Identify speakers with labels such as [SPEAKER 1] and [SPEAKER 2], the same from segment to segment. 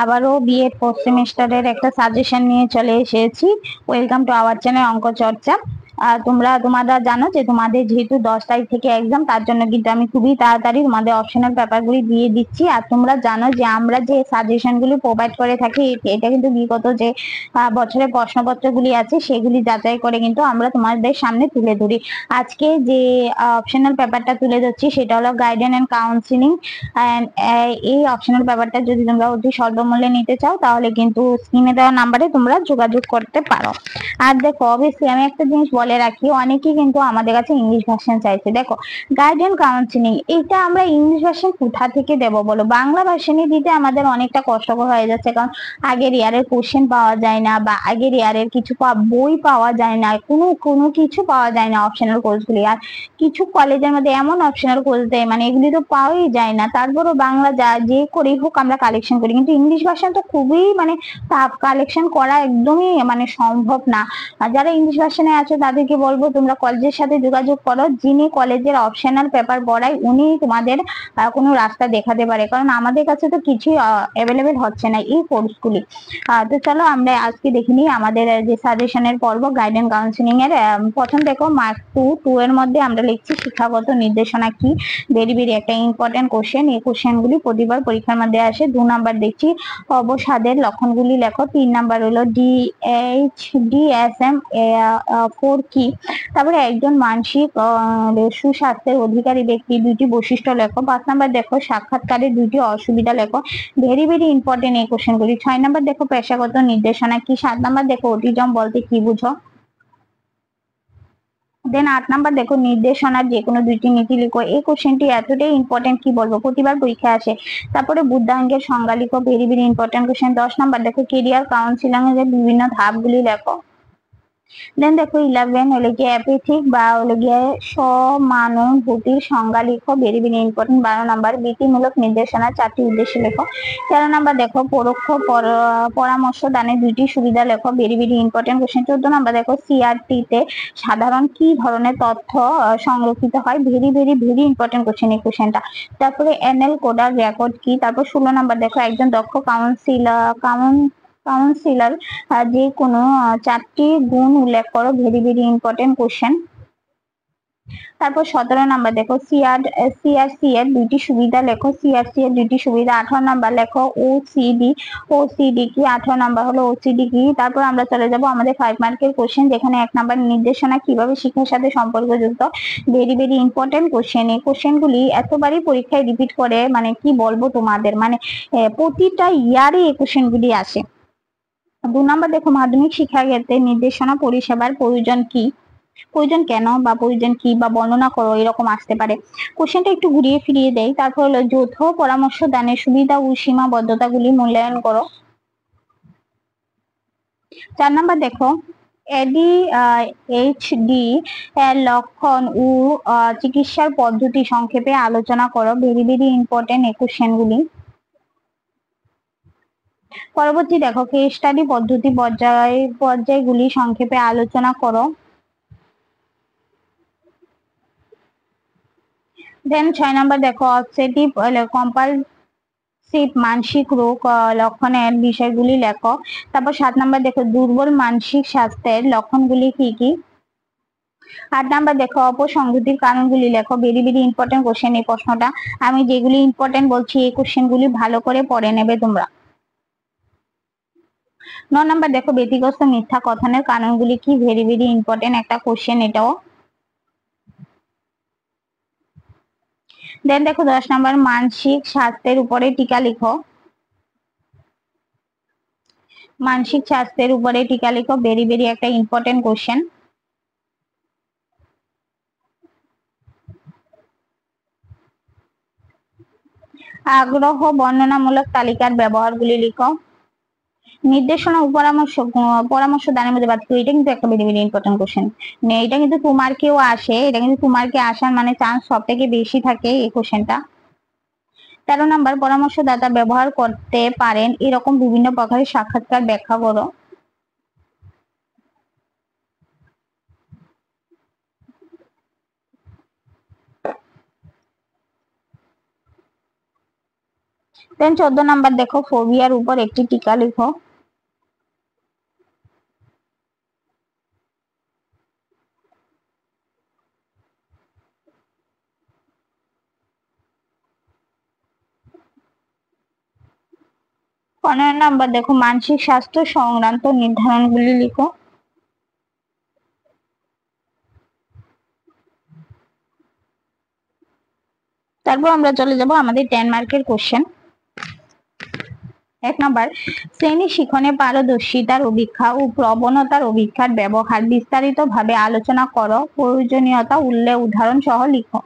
[SPEAKER 1] আবারও B Ed fourth সেমিস্টারের একটা সাজেশন নিয়ে চলে এসেছি। ওয়েলকাম টু আওয়ার চ্যানেল অঙ্ক চর্চা। তোমরা জানো যে তোমাদের যেহেতু 10 তারিখ থেকে এক্সাম, তার জন্য কিন্তু আমি খুবই তাড়াতাড়ি তোমাদের অপশনাল পেপারগুলি দিয়ে দিচ্ছি। আর তোমরা জানো যে আমরা যে সাজেশনগুলি প্রোভাইড করে থাকি, এটা কিন্তু বিগত যে বছরের প্রশ্নপত্রগুলি আছে সেগুলি যাচাই করে কিন্তু আমরা তোমাদের সামনে তুলে ধরি। আজকে যে অপশনাল পেপারটা তুলে ধরছি সেটা হলো গাইডেন্স এন্ড কাউন্সিলিং। এই অপশনাল পেপারটা যদি তোমরা অতি স্বল্প মূল্যে নিতে চাও তাহলে কিন্তু স্ক্রিনে দেওয়া নাম্বারে তোমরা যোগাযোগ করতে পারো। আর দেখো, অবভিয়াসলি আমি একটা জিনিস বলে রাখি, অনেকেই কিন্তু আমাদের কাছে ইংলিশ ভার্সন চাইছে। দেখো, গাইডেন্স কাউন্সিলিং এটা আমরা ইংলিশ ভার্সন কোথা থেকে দেবো বলো? বাংলা ভার্সনে দিতে আমাদের অনেকটা কষ্টকর হয়ে যাচ্ছে, কারণ আগের ইয়ারের কোশ্চেন পাওয়া যায় না, বা আগের ইয়ারের কিছু বই পাওয়া যায় না, কোনো কিছু পাওয়া যায় না অপশনাল কোর্সগুলি। আর কিছু কলেজের মধ্যে এমন অপশনাল কোর্স দেয়, মানে এগুলি তো পাওয়াই যায় না। তারপরও বাংলা যে করেই হোক আমরা কালেকশন করি, কিন্তু ইংলিশ ভার্সন তো খুবই মানে টাফ, কালেকশন করা একদমই মানে সম্ভব না। আর যারা ইংলিশ ভার্সনে আছে তাদেরকে বলবো তোমরা কলেজের সাথে যোগাযোগ করো, যিনি কলেজের অপশনাল পেপার পড়ায় উনি তোমাদের কোনো রাস্তা দেখাতে পারে, কারণ আমাদের কাছে তো কিছুই অ্যাভেলেবেল হচ্ছে না এই কোর্সগুলি। তো চলো আমরা আজকে দেখে নিই আমাদের যে সাজেশনের পর্ব গাইডেন্স কাউন্সিলিং এর। প্রথম দেখো, মার্ক 2 এর মধ্যে আমরা লিখছি শিক্ষাগত নির্দেশনা কি। ভেরি ভেরি একটা ইম্পর্টেন্ট কোশ্চেন। এই কোশ্চেনগুলি প্রতিবার পরীক্ষার মধ্যে আসে। 2 নাম্বার দেখছি অবসাদের লক্ষণগুলি লেখো। 3 নাম্বার হলো DSM 4 কি। তারপরে একজন মানসিক সুস্বাস্থ্যের অধিকারী ব্যক্তির 2টি বৈশিষ্ট্য লেখো। 5 নাম্বার দেখো সাক্ষাৎকারের 2টি অসুবিধা লেখো। ভেরি ভেরি ইম্পর্টেন্ট এই কোশ্চেনগুলি। 6 নাম্বার দেখো পেশাগত নির্দেশনা কি। 7 নাম্বার দেখো অটিজম বলতে কি বুঝো। দেন 8 নাম্বার দেখো নির্দেশনার যে কোনো 2টি নীতি লিখো। এই কোশ্চেনটি এতটাই ইম্পর্টেন্ট কি বলবো, প্রতিবার পরীক্ষা আসে। তারপরে বুদ্ধাঙ্গের সংজ্ঞা লিখো। Very very important question. 10 number দেখো কেরিয়ার কাউন্সিলিং এর বিভিন্ন ধাপগুলি লেখো। দেন দেখো 11 হলে গিয়ে অ্যাপেথিক বা হলে গিয়ে সমানুভূতির সংজ্ঞা লিখো। Very very important. 12 নাম্বার বৃত্তিমূলক নির্দেশনা 4টি উদ্দেশ্য লেখো। 13 নাম্বার দেখো পরোক্ষ পরামর্শ দানের 2টি সুবিধা লেখো। Very very important question. 14 number দেখো সিআরটি তে সাধারণ কি ধরনের তথ্য সংরক্ষিত হয়। Very very very important question এই কোশ্চেনটা। তারপরে এনএল কোডার রেকর্ড কি। তারপর 16 নাম্বার দেখো একজন দক্ষ কাউন্সিলর যে কোনো 4টি গুণ উল্লেখ করো। Very very important question. তারপর 17 নাম্বার দেখো সিআরসি এর 2টি সুবিধা লেখো। সিআরসি এর 2টি সুবিধা। 18 নাম্বার লেখো ওসিডি কি। 18 নাম্বার হলো ওসিডি কি। তারপর আমরা চলে যাব আমাদের 5 মার্কের কোশ্চেন, যেখানে 1 নাম্বার নির্দেশনা কিভাবে শিক্ষার সাথে সম্পর্কযুক্ত। Very very important question. এই কোশ্চেনগুলি এতবারই পরীক্ষায় রিপিট করে, মানে কি বলবো তোমাদের, মানে প্রতিটা ইয়ারে এই কোশ্চেনগুলি আসে। 2 নাম্বার দেখো মাধ্যমিক শিক্ষা ক্ষেত্রে নির্দেশনা পরিষেবার প্রয়োজন কি, প্রয়োজন কেন, বা প্রয়োজন কি, বা বর্ণনা করো, এরকম আসতে পারে। কোশ্চেনটা একটু ঘুরিয়ে ফিরিয়ে দেয়। তারপর হলো যৌথ পরামর্শ দানের সুবিধা ও সীমাবদ্ধতাগুলি মূল্যায়ন করো। 4 নাম্বার দেখো ADHD এর লক্ষণ ও চিকিৎসার পদ্ধতি সংক্ষেপে আলোচনা করো। ভেরি ভেরি ইম্পর্টেন্ট এই কোশ্চেনগুলি। পরবর্তী দেখো কেস স্টাডি পদ্ধতি পর্যায়গুলি সংক্ষেপে আলোচনা করো। দেন 6 নাম্বার দেখো অবসেসিভ কম্পালসিভ মানসিক রোগ লক্ষণের বিষয়গুলি লেখো। তারপর 7 নাম্বার দেখো দুর্বল মানসিক স্বাস্থ্যের লক্ষণগুলি কি কি। 8 নাম্বার দেখো অপসংহতির কারণগুলি লেখো। ভেরি ভেরি ইম্পর্টেন্ট কোশ্চেন এই প্রশ্নটা। আমি যেগুলি ইম্পর্টেন্ট বলছি এই কোশ্চেনগুলি ভালো করে পড়ে নেবে তোমরা। 9 নাম্বার দেখো ব্যতিগ্রস্ত মিথ্যা কথনের কারণগুলি কি। ভেরি ভেরি ইম্পর্টেন্ট একটা কোশ্চেন এটাও। দেন দেখো 10 নাম্বার মানসিক স্বাস্থ্যের উপরে টিকা লিখো। মানসিক স্বাস্থ্যের উপরে টিকা লিখো। ভেরি ভেরি একটা ইম্পর্টেন্ট কোশ্চেন। আগ্রহ বর্ণনামূলক তালিকার ব্যবহারগুলি লিখো। নির্দেশনা ও পরামর্শ দানের মধ্যে পার্থক্য, এটা কিন্তু একটা ভেরি ভেরি ইম্পর্টেন্ট কোশ্চেন। এটা কিন্তু তোমার্কেও আসে, এটা কিন্তু তোমার্কে আসার মানে চান্স সব থেকে বেশি থাকে এই কোশ্চেনটা। 13 নাম্বার পরামর্শদাতা ব্যবহার করতে পারেন এরকম বিভিন্ন প্রকারের সাক্ষাৎকার ব্যাখ্যা করো। দেন 14 নাম্বার দেখো ফোবিয়ার উপর একটি টিকা লিখো। পনেরো নাম্বার দেখো মানসিক স্বাস্থ্য সংক্রান্ত নির্ধারণগুলি লিখো। তারপর আমরা চলে যাব আমাদের 10 মার্কের কোশ্চেন। 1 নাম্বার, শ্রেণী শিখনে পারদর্শিতার অভিক্ষা ও প্রবণতার অভিক্ষার ব্যবহার বিস্তারিতভাবে আলোচনা করো, প্রয়োজনীয়তা উল্লেখ উদাহরণ সহ লিখো।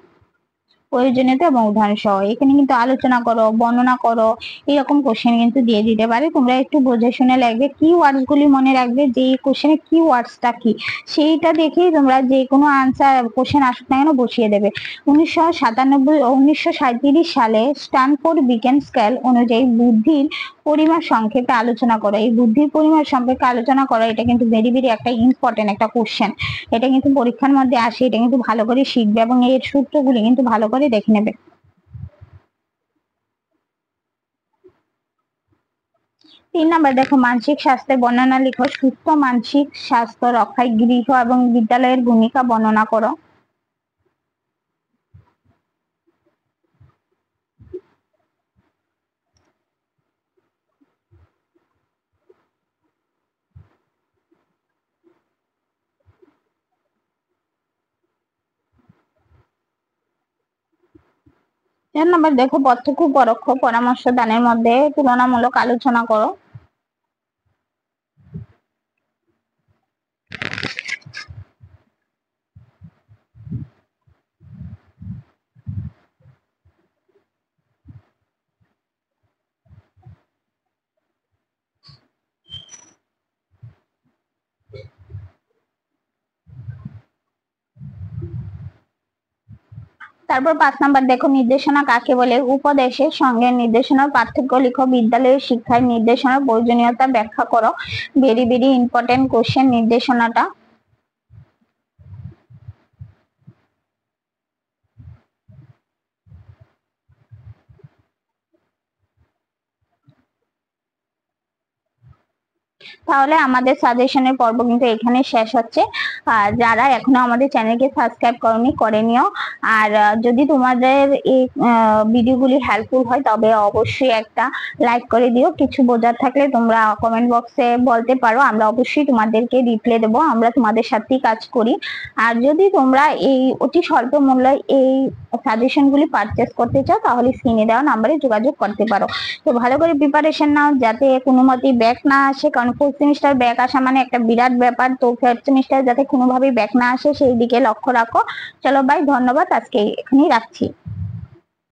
[SPEAKER 1] প্রয়োজনীয়তা এবং উদাহরণ সহ এখানে কিন্তু আলোচনা করো, বর্ণনা করো, এরকম কোশ্চেন কিন্তু দিয়ে দিতে পারে। তোমরা একটু বুঝে শুনে লাগবে, কি ওয়ার্ডস গুলি মনে রাখবে, যে এই কোশ্চেনে কি ওয়ার্ডসটা কি সেইটা দেখেই তোমরা যে কোনো আনসার কোশ্চেন আসুক না কেন বসিয়ে দেবে। 1937 সালে স্ট্যানফোর্ড বিজ্ঞান স্কেল অনুযায়ী বুদ্ধির পরিমাপ সংক্ষেপে আলোচনা করো। এই বুদ্ধির পরিমাপ সম্পর্কে আলোচনা করো, এটা কিন্তু ভেরি ভেরি একটা ইম্পর্টেন্ট একটা কোশ্চেন। এটা কিন্তু পরীক্ষার মধ্যে আসে, এটা কিন্তু ভালো করে শিখবে এবং এর সূত্রগুলি কিন্তু ভালো করে দেখে নেবে। 3 নাম্বার দেখো মানসিক স্বাস্থ্যের বর্ণনা লিখো। সুস্থ মানসিক স্বাস্থ্য রক্ষায় গৃহ এবং বিদ্যালয়ের ভূমিকা বর্ণনা করো। 4 নাম্বার দেখো প্রত্যক্ষ পরোক্ষ পরামর্শ দানের মধ্যে তুলনামূলক আলোচনা করো। তারপর 5 নাম্বার দেখো নির্দেশনা কাকে বলে। উপদেশের সঙ্গে নির্দেশনার পার্থক্য লিখো। বিদ্যালয়ের শিক্ষায় নির্দেশনার প্রয়োজনীয়তা ব্যাখ্যা করো। ভেরি ভেরি ইম্পর্টেন্ট কোশ্চেন নির্দেশনাটা। তাহলে আমাদের সাজেশনের পর্ব কিন্তু এখানে শেষ হচ্ছে। আর যারা এখনো আমাদের চ্যানেলকে সাবস্ক্রাইব করনি করে নিও। আর যদি তোমাদের এই ভিডিওগুলি হেল্পফুল হয় তবে অবশ্যই একটা লাইক করে দিও। কিছু বোঝার থাকলে তোমরা কমেন্ট বক্সে বলতে পারো, আমরা অবশ্যই তোমাদেরকে রিপ্লাই দেবো। আমরা তোমাদের সাথেই কাজ করি। আর যদি তোমরা এই অতি স্বল্প মূল্যে এই সাজেশনগুলি পারচেস করতে চাও তাহলে স্ক্রিনে দেওয়া নাম্বারে যোগাযোগ করতে পারো। তো ভালো করে প্রিপারেশন নাও যাতে কোনো মতেই ব্যাক না আসে, কারণ ফোর্থ সেমিস্টার ব্যাক আসা মানে একটা বিরাট ব্যাপার। তো থার্ড সেমিস্টার যাতে কোনোভাবেই ব্যাক না আসে সেই দিকে লক্ষ্য রাখো। চলো বাই, ধন্যবাদ, আজকে এখানেই রাখছি।